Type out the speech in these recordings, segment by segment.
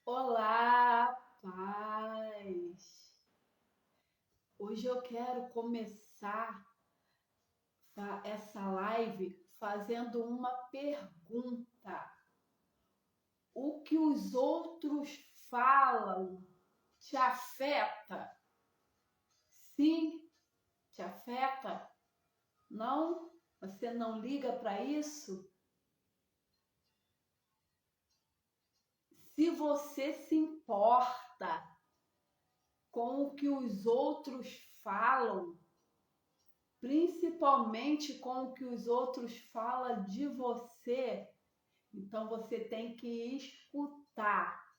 Olá, paz! Hoje eu quero começar essa live fazendo uma pergunta. O que os outros falam te afeta? Sim, te afeta? Não? Você não liga para isso? Se você se importa com o que os outros falam, principalmente com o que os outros falam de você, então você tem que escutar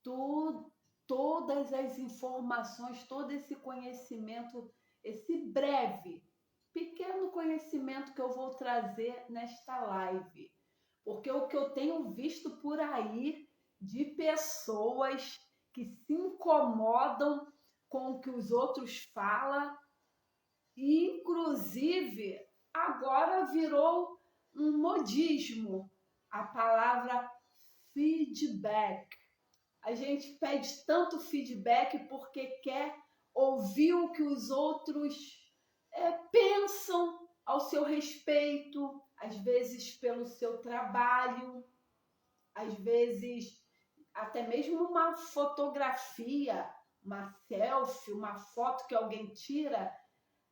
tu, todas as informações, todo esse conhecimento, esse breve, pequeno conhecimento que eu vou trazer nesta live. Porque o que eu tenho visto por aí de pessoas que se incomodam com o que os outros falam, inclusive agora virou um modismo a palavra feedback. A gente pede tanto feedback porque quer ouvir o que os outros pensam ao seu respeito, às vezes pelo seu trabalho, às vezes até mesmo uma fotografia, uma selfie, uma foto que alguém tira.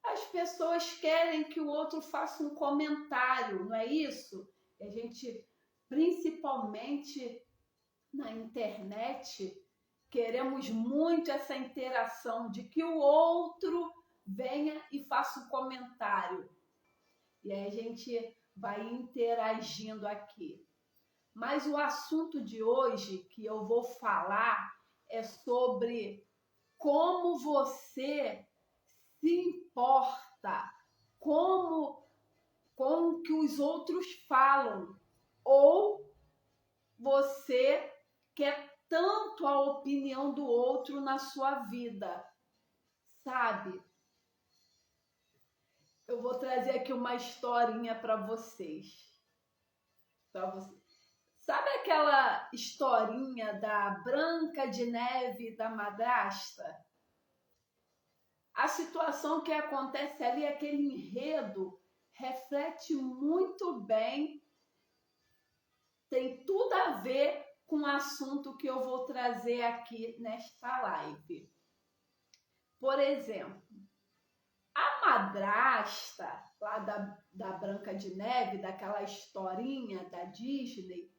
As pessoas querem que o outro faça um comentário, não é isso? E a gente, principalmente na internet, queremos muito essa interação de que o outro venha e faça um comentário. E aí a gente vai interagindo aqui. Mas o assunto de hoje que eu vou falar é sobre como você se importa como com o que os outros falam, ou você quer tanto a opinião do outro na sua vida, sabe? Eu vou trazer aqui uma historinha para vocês. Sabe aquela historinha da Branca de Neve e da madrasta? A situação que acontece ali, aquele enredo, reflete muito bem, tem tudo a ver com o assunto que eu vou trazer aqui nesta live. Por exemplo, a madrasta lá da Branca de Neve, daquela historinha da Disney,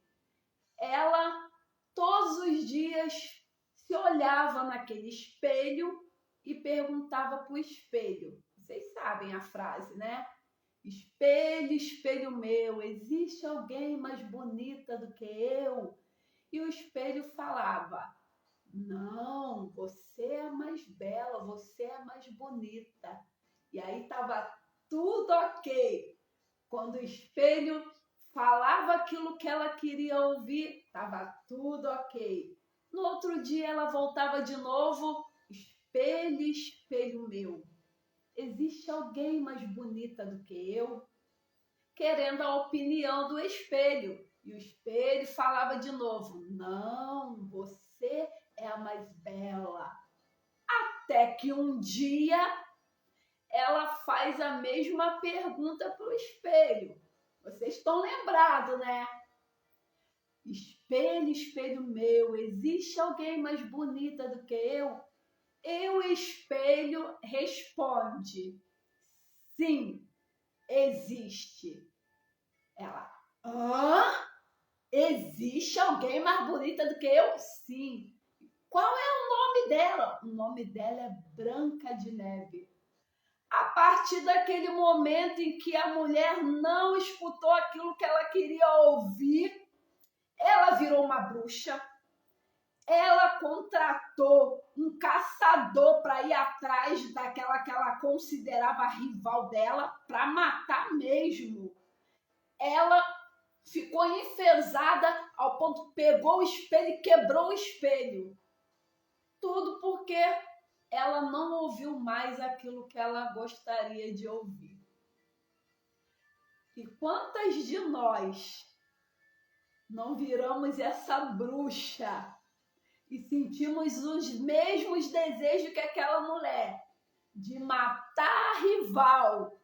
ela todos os dias se olhava naquele espelho e perguntava para o espelho. Vocês sabem a frase, né? Espelho, espelho meu, existe alguém mais bonita do que eu? E o espelho falava: não, você é a mais bela, você é a mais bonita. E aí estava tudo ok. Quando o espelho falava aquilo que ela queria ouvir, estava tudo ok. No outro dia ela voltava de novo: espelho, espelho meu, existe alguém mais bonita do que eu? Querendo a opinião do espelho. E o espelho falava de novo: não, você é a mais bela. Até que um dia ela faz a mesma pergunta para o espelho. Vocês estão lembrados, né? Espelho, espelho meu, existe alguém mais bonita do que eu? E o espelho responde: sim, existe. Ela: hã? Existe alguém mais bonita do que eu? Sim. Qual é o nome dela? O nome dela é Branca de Neve. A partir daquele momento em que a mulher não escutou aquilo que ela queria ouvir, ela virou uma bruxa. Ela contratou um caçador para ir atrás daquela que ela considerava rival dela, para matar mesmo. Ela ficou enfesada ao ponto que pegou o espelho e quebrou o espelho. Tudo porque ela não ouviu mais aquilo que ela gostaria de ouvir. E quantas de nós não viramos essa bruxa e sentimos os mesmos desejos que aquela mulher, de matar a rival,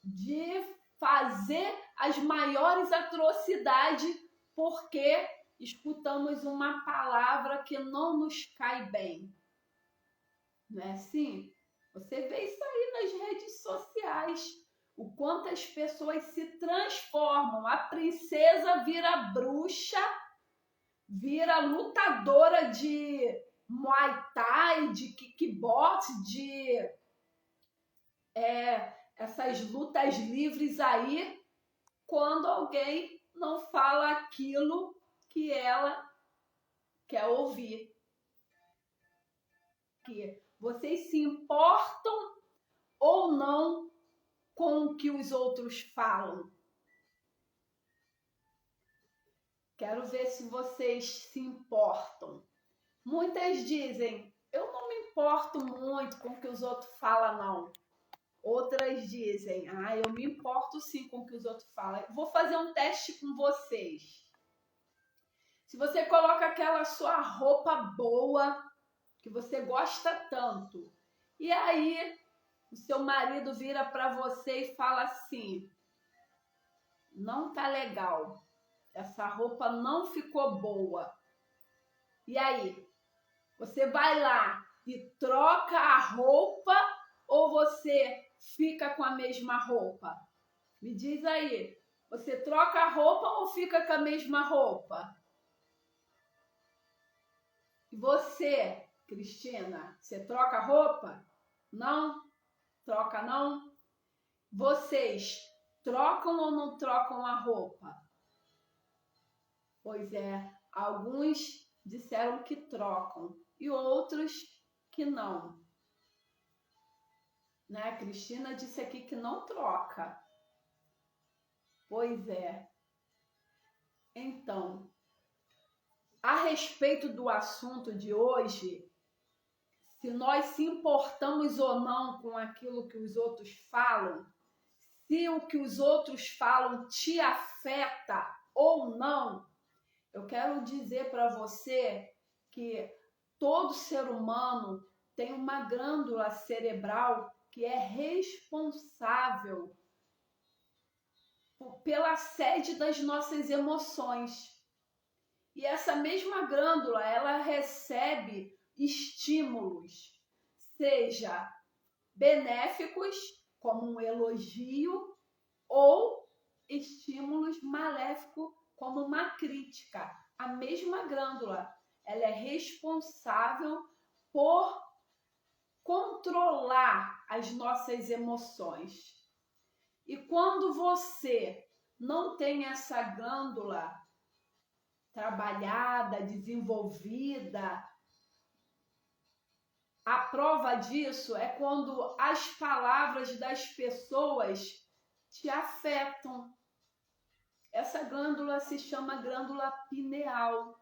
de fazer as maiores atrocidades, porque escutamos uma palavra que não nos cai bem. Não é assim? Você vê isso aí nas redes sociais. O quanto as pessoas se transformam. A princesa vira bruxa, vira lutadora de Muay Thai, de kickbox, de essas lutas livres aí, quando alguém não fala aquilo que ela quer ouvir. Que vocês se importam ou não com o que os outros falam? Quero ver se vocês se importam. Muitas dizem, eu não me importo muito com o que os outros falam, não. Outras dizem, eu me importo sim com o que os outros falam. Vou fazer um teste com vocês. Se você coloca aquela sua roupa boa, que você gosta tanto, e aí o seu marido vira para você e fala assim, não tá legal, essa roupa não ficou boa. E aí, você vai lá e troca a roupa ou você fica com a mesma roupa? Me diz aí, você troca a roupa ou fica com a mesma roupa? E você, Cristina, você troca a roupa? Não? Troca não? Vocês trocam ou não trocam a roupa? Pois é, alguns disseram que trocam e outros que não. Né? A Cristina disse aqui que não troca. Pois é. Então, a respeito do assunto de hoje, se nós se importamos ou não com aquilo que os outros falam, se o que os outros falam te afeta ou não, eu quero dizer para você que todo ser humano tem uma glândula cerebral que é responsável pela sede das nossas emoções. E essa mesma glândula, ela recebe estímulos, seja benéficos, como um elogio, ou estímulos maléficos, como uma crítica. A mesma glândula, ela é responsável por controlar as nossas emoções. E quando você não tem essa glândula trabalhada, desenvolvida, a prova disso é quando as palavras das pessoas te afetam. Essa glândula se chama glândula pineal,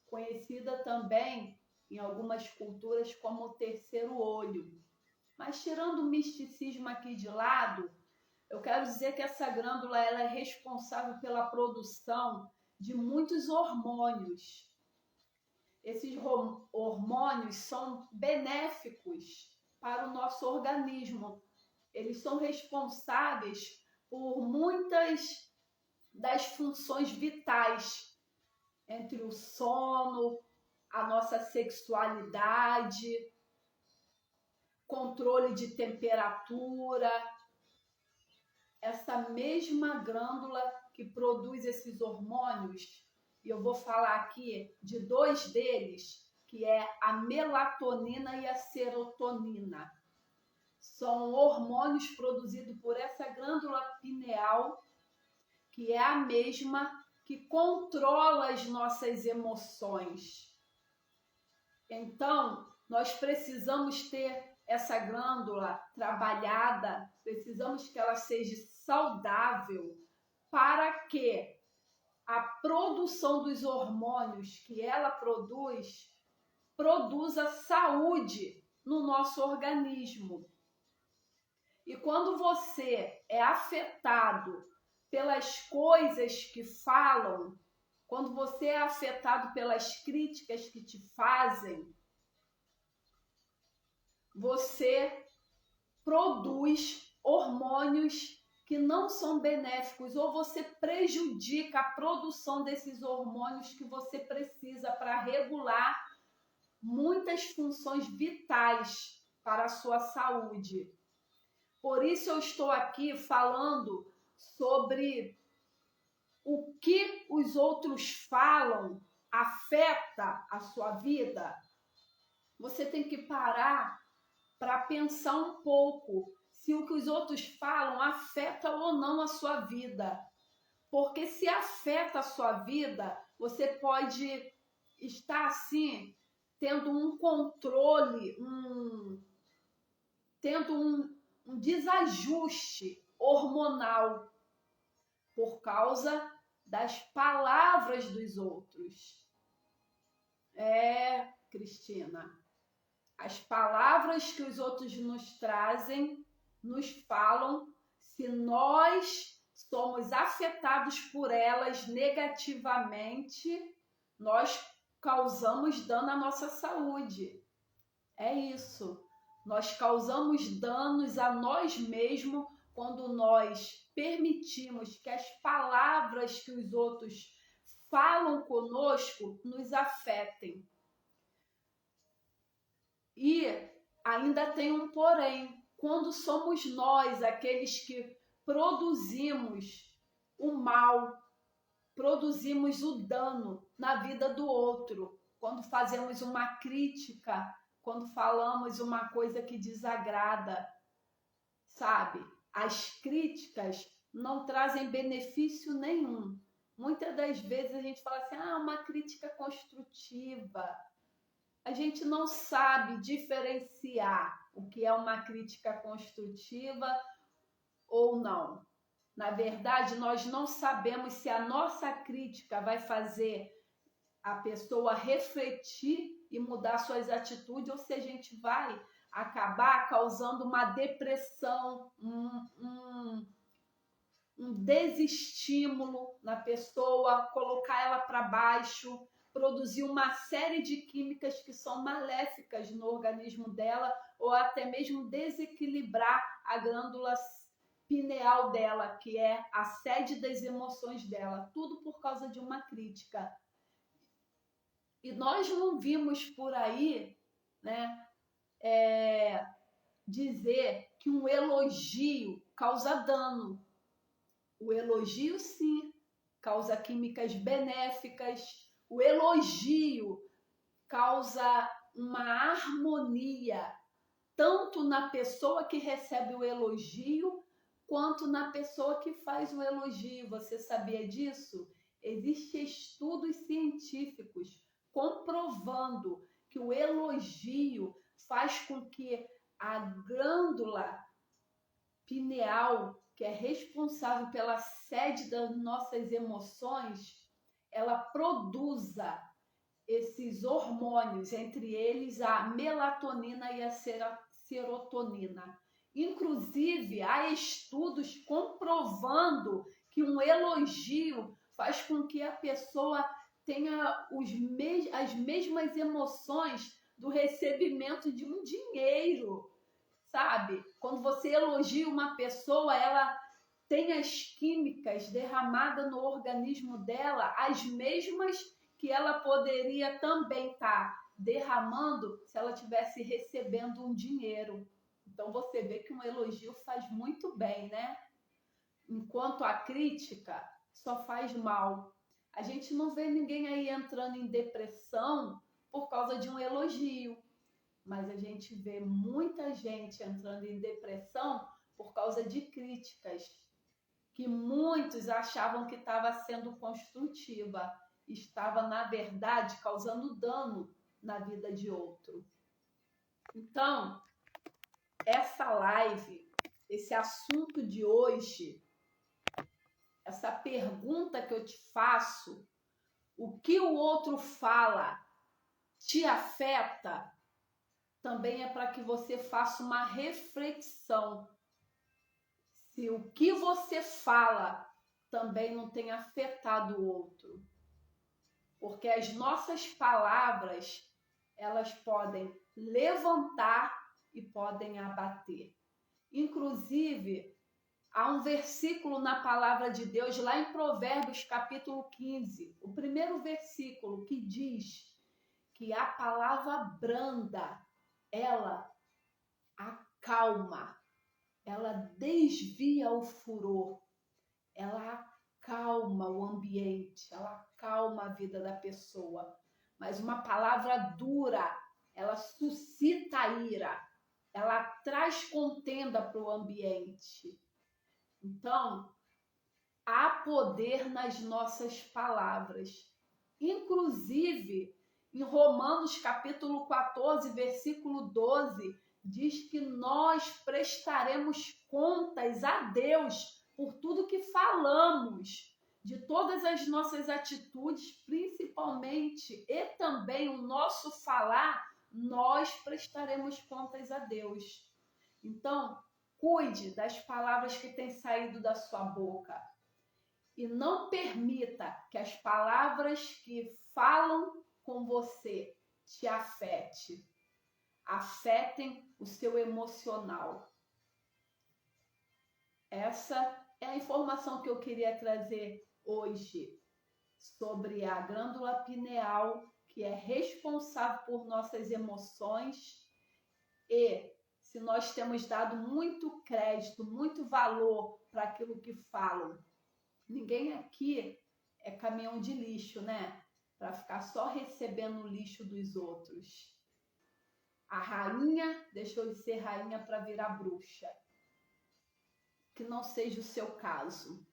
conhecida também em algumas culturas como o terceiro olho. Mas tirando o misticismo aqui de lado, eu quero dizer que essa glândula ela é responsável pela produção de muitos hormônios. Esses hormônios são benéficos para o nosso organismo. Eles são responsáveis por muitas das funções vitais, entre o sono, a nossa sexualidade, controle de temperatura. Essa mesma glândula que produz esses hormônios, e eu vou falar aqui de dois deles, que é a melatonina e a serotonina. São hormônios produzidos por essa glândula pineal, que é a mesma que controla as nossas emoções. Então, nós precisamos ter essa glândula trabalhada, precisamos que ela seja saudável para que a produção dos hormônios que ela produza saúde no nosso organismo. E quando você é afetado pelas coisas que falam, quando você é afetado pelas críticas que te fazem, você produz hormônios que não são benéficos, ou você prejudica a produção desses hormônios que você precisa para regular muitas funções vitais para a sua saúde. Por isso eu estou aqui falando sobre o que os outros falam afeta a sua vida. Você tem que parar para pensar um pouco se o que os outros falam afeta ou não a sua vida. Porque se afeta a sua vida, você pode estar assim, tendo um controle, tendo um desajuste hormonal por causa das palavras dos outros. Cristina, as palavras que os outros nos trazem, nos falam, se nós somos afetados por elas negativamente, nós causamos dano à nossa saúde. É isso. Nós causamos danos a nós mesmos quando nós permitimos que as palavras que os outros falam conosco nos afetem. E ainda tem um porém. Quando somos nós aqueles que produzimos o mal, produzimos o dano na vida do outro, quando fazemos uma crítica, quando falamos uma coisa que desagrada, sabe? As críticas não trazem benefício nenhum. Muitas das vezes a gente fala assim, uma crítica construtiva. A gente não sabe diferenciar o que é uma crítica construtiva ou não. Na verdade, nós não sabemos se a nossa crítica vai fazer a pessoa refletir e mudar suas atitudes ou se a gente vai acabar causando uma depressão, um desestímulo na pessoa, colocar ela para baixo, produzir uma série de químicas que são maléficas no organismo dela ou até mesmo desequilibrar a glândula pineal dela, que é a sede das emoções dela, tudo por causa de uma crítica. E nós não vimos por aí, né, dizer que um elogio causa dano. O elogio, sim, causa químicas benéficas. O elogio causa uma harmonia, tanto na pessoa que recebe o elogio, quanto na pessoa que faz o elogio. Você sabia disso? Existem estudos científicos comprovando que o elogio faz com que a glândula pineal, que é responsável pela sede das nossas emoções, ela produza esses hormônios, entre eles a melatonina e a serotonina. Inclusive, há estudos comprovando que um elogio faz com que a pessoa tenha as mesmas emoções do recebimento de um dinheiro, sabe? Quando você elogia uma pessoa, ela tem as químicas derramadas no organismo dela, as mesmas que ela poderia também estar derramando se ela estivesse recebendo um dinheiro. Então você vê que um elogio faz muito bem, né? Enquanto a crítica só faz mal. A gente não vê ninguém aí entrando em depressão por causa de um elogio, mas a gente vê muita gente entrando em depressão por causa de críticas, que muitos achavam que estava sendo construtiva, estava, na verdade, causando dano na vida de outro. Então, essa live, esse assunto de hoje, essa pergunta que eu te faço, o que o outro fala te afeta, também é para que você faça uma reflexão. Se o que você fala também não tem afetado o outro. porque as nossas palavras, elas podem levantar e podem abater. Inclusive, há um versículo na palavra de Deus, lá em Provérbios capítulo 15, o primeiro versículo, que diz que a palavra branda, ela acalma, ela desvia o furor, ela acalma o ambiente, ela acalma a vida da pessoa. Mas uma palavra dura, ela suscita a ira, ela traz contenda para o ambiente. Então, há poder nas nossas palavras. Inclusive, em Romanos capítulo 14, versículo 12, diz que nós prestaremos contas a Deus por tudo que falamos, de todas as nossas atitudes, principalmente, e também o nosso falar, nós prestaremos contas a Deus. Então, cuide das palavras que têm saído da sua boca e não permita que as palavras que falam com você te afetem o seu emocional. Essa é a informação que eu queria trazer hoje sobre a glândula pineal, que é responsável por nossas emoções, e se nós temos dado muito crédito, muito valor para aquilo que falam. Ninguém aqui é caminhão de lixo, né? Para ficar só recebendo o lixo dos outros. A rainha deixou de ser rainha para virar bruxa. Que não seja o seu caso.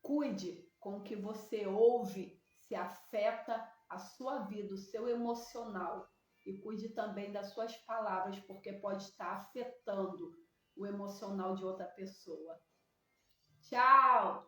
Cuide com o que você ouve, se afeta a sua vida, o seu emocional. E cuide também das suas palavras, porque pode estar afetando o emocional de outra pessoa. Tchau!